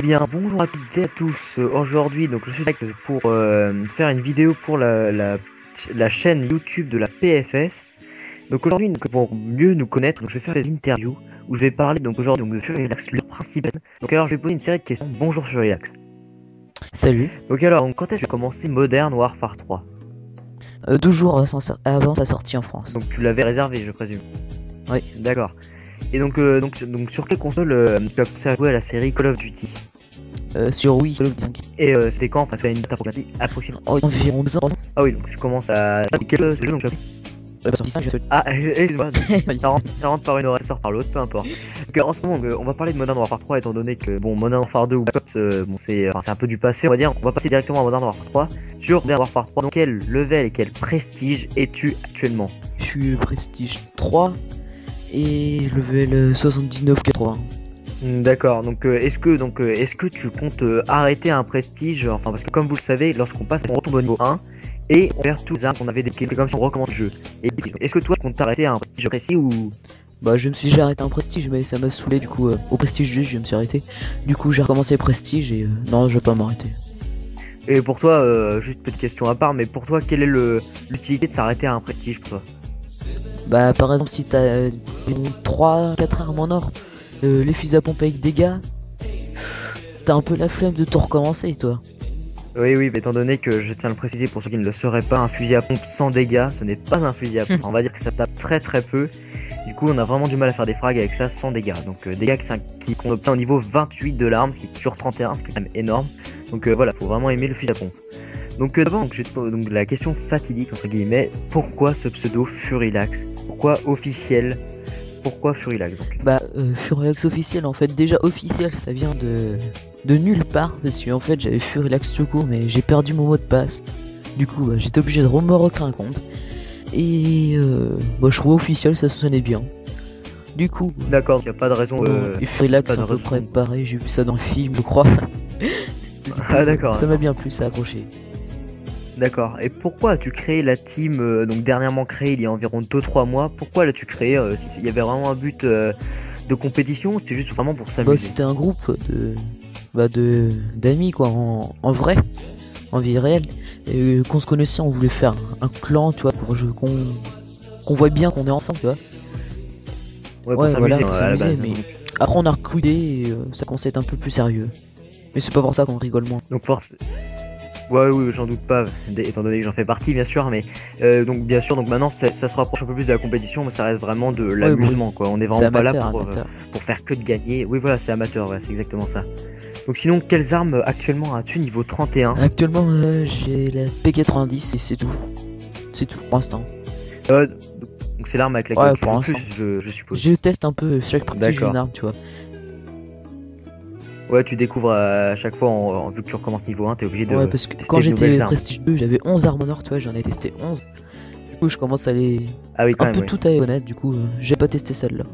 Eh bien, bonjour à toutes et à tous. Aujourd'hui, donc, je suis là pour faire une vidéo pour la chaîne YouTube de la PFF. Donc aujourd'hui, pour mieux nous connaître, donc, je vais faire des interviews où je vais parler donc aujourd'hui donc, de Furilax, le principal. Donc alors, je vais poser une série de questions. Bonjour Furilax. Salut. Donc alors, quand est-ce que tu as commencé Modern Warfare 3? 12 jours avant sa sortie en France. Donc tu l'avais réservé, je présume. Oui. D'accord. Et donc sur quelle console tu as commencé à jouer à la série Call of Duty? Sur Wii, Call of Duty 5. Et c'était quand? Enfin, tu as une date approximative. Environ 2 ans. Ah oui, donc tu commences à... Quel jeu donc tu as pris? Sur Wii 5, Ah, excuse-moi, ça rentre par une oreille, ça sort par l'autre, peu importe. Donc, en ce moment, on va parler de Modern Warfare 3 étant donné que, bon, Modern Warfare 2 ou Black Ops, bon, c'est un peu du passé, on va dire. On va passer directement à Modern Warfare 3. Sur Modern Warfare 3, donc quel level et quel prestige es-tu actuellement? je suis prestige 3 et level 79-80. D'accord, donc est-ce que tu comptes arrêter un prestige, enfin parce que comme vous le savez, lorsqu'on passe, on retombe au niveau 1 et on perd tous les armes qu'on avait débloquées, c'est comme si on recommence le jeu. Et est-ce que toi tu comptes t'arrêter à un prestige précis ou... Bah je me suis déjà arrêté un prestige mais ça m'a saoulé du coup au prestige 2 je me suis arrêté. Du coup j'ai recommencé prestige et non je vais pas m'arrêter. Et pour toi, juste petite question à part, mais pour toi, quelle est l'utilité de s'arrêter à un prestige pour toi? Bah par exemple si t'as 3-4 armes en or, les fusils à pompe avec dégâts, t'as un peu la flemme de tout recommencer toi. Oui, oui, mais étant donné que je tiens à le préciser pour ceux qui ne le sauraient pas, un fusil à pompe sans dégâts, ce n'est pas un fusil à pompe. On va dire que ça tape très très peu. Du coup, on a vraiment du mal à faire des frags avec ça sans dégâts. Donc, dégâts qu'on obtient au niveau 28 de l'arme, ce qui est sur 31, ce qui est quand même énorme. Donc, voilà, faut vraiment aimer le fusil à pompe. Donc, d'abord, je vais te poser donc, la question fatidique, entre guillemets, pourquoi ce pseudo Furilax? Pourquoi officiel? Pourquoi Furilax donc? Bah, Furilax officiel, en fait, déjà officiel, ça vient de nulle part, parce que en fait, j'avais Furilax tout court, mais j'ai perdu mon mot de passe. Du coup, bah, j'étais obligé de me recréer un compte. Et bah, je trouvais officiel, ça sonnait bien. Du coup, D'accord, il n'y a pas de raison. et Furilax, pas c'est de à peu raison. près pareil, j'ai vu ça dans le film, je crois. Du coup, Ah, d'accord, ça m'a d'accord. bien plu, ça a accroché. D'accord. Et pourquoi as-tu créé la team, donc dernièrement créée il y a environ 2-3 mois? Pourquoi l'as-tu créée s'il y avait vraiment un but de compétition ou c'était juste vraiment pour Bah, s'amuser? c'était un groupe d'amis, quoi, en vrai, en vie réelle. Et qu'on se connaissait, on voulait faire un clan, tu vois, pour qu'on voit bien qu'on est ensemble, tu vois. Ouais, pour Ouais, voilà, s'amuser pour à la s'amuser, base. mais après on a recruté et ça commence à être un peu plus sérieux. Mais c'est pas pour ça qu'on rigole moins. Donc force. Ouais, oui, j'en doute pas, étant donné que j'en fais partie, bien sûr, mais donc bien sûr, donc maintenant ça se rapproche un peu plus de la compétition, mais ça reste vraiment de Ouais, bon, oui, l'amusement, quoi. On est c'est vraiment pas là amateur, amateur. pour faire que de gagner. Oui, voilà, c'est amateur, ouais, c'est exactement ça. Donc sinon, quelles armes actuellement as-tu niveau 31? Actuellement, j'ai la PK90 et c'est tout. C'est tout pour l'instant. Donc c'est l'arme avec Ouais, laquelle tu pour joues le plus, l'instant. je suppose. Je teste un peu chaque partie, j'ai une D'accord. arme, tu vois. Ouais, tu découvres à chaque fois, vu que tu recommences niveau 1, t'es obligé Ouais, de parce que quand tester de j'étais nouvelles armes. Prestige 2, j'avais 11 armes en or, tu vois, j'en ai testé 11. Du coup, je commence à les. Ah oui, quand Un même, peu oui. tout à les connaître, du coup, j'ai pas testé celle-là.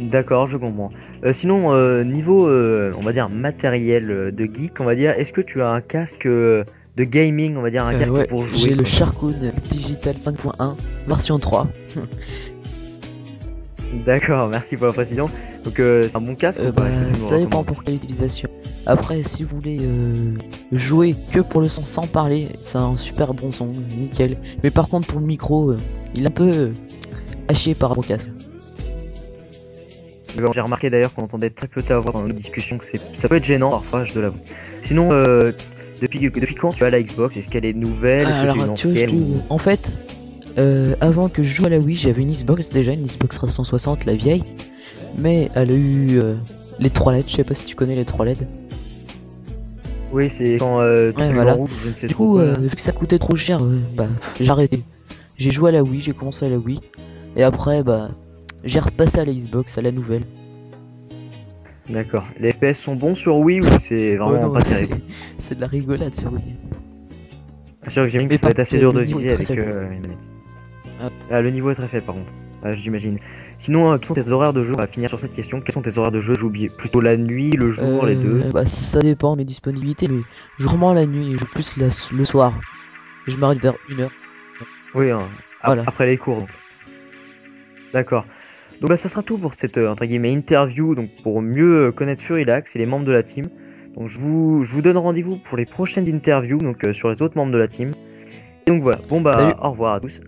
D'accord, je comprends. Sinon, niveau, on va dire, matériel de geek, on va dire, est-ce que tu as un casque de gaming, on va dire, un casque Ouais, pour jouer, j'ai le quoi? Sharkoon Digital 5.1 version 3. D'accord, merci pour la précision. Donc, c'est un bon casque ou pas? Est-ce que Bah, tu me le ça dépend recommandes? pour quelle utilisation. Après, si vous voulez jouer que pour le son sans parler, c'est un super bon son, nickel. Mais par contre, pour le micro, il est un peu haché par rapport au casque. J'ai remarqué d'ailleurs qu'on entendait très peu ta voix dans nos discussions, que ça peut être gênant parfois, je dois l'avouer. Sinon, depuis quand tu as la Xbox? Est-ce qu'elle est nouvelle? Est-ce que c'est une Alors, tu vois, ancienne ou... en fait, avant que je joue à la Wii, j'avais une Xbox déjà, une Xbox 360, la vieille. Mais elle a eu les 3 LED, je sais pas si tu connais les 3 LED. Oui, c'est quand tu Ouais, s'allumes en voilà. rouge, je ne sais Du trop coup, quoi là. vu que ça coûtait trop cher, bah, j'ai arrêté. J'ai joué à la Wii, j'ai commencé à la Wii. Et après, bah, j'ai repassé à la Xbox, à la nouvelle. D'accord. Les FPS sont bons sur Wii ou c'est Oh vraiment non, pas terrible? c'est de la rigolade sur Wii. C'est sûr que j'imagine que Mais ça va par être assez contre, dur le de niveau est viser très avec faible. une manette. Ah, Ah, le niveau est très faible par contre. Ah, j'imagine. Sinon, quels sont tes horaires de jeu? On va finir sur cette question. Quels sont tes horaires de jeu? J'ai oublié. Plutôt la nuit, le jour, les deux? bah, ça dépend de mes disponibilités, mais je joue vraiment la nuit, je joue plus le soir. Et je m'arrête vers 1h. Oui, hein, Voilà. après les cours donc. D'accord. Donc bah, ça sera tout pour cette entre guillemets interview, donc pour mieux connaître Furilax et les membres de la team. Donc je vous donne rendez-vous pour les prochaines interviews, donc sur les autres membres de la team. Et donc voilà, bon Salut. bah au revoir à tous.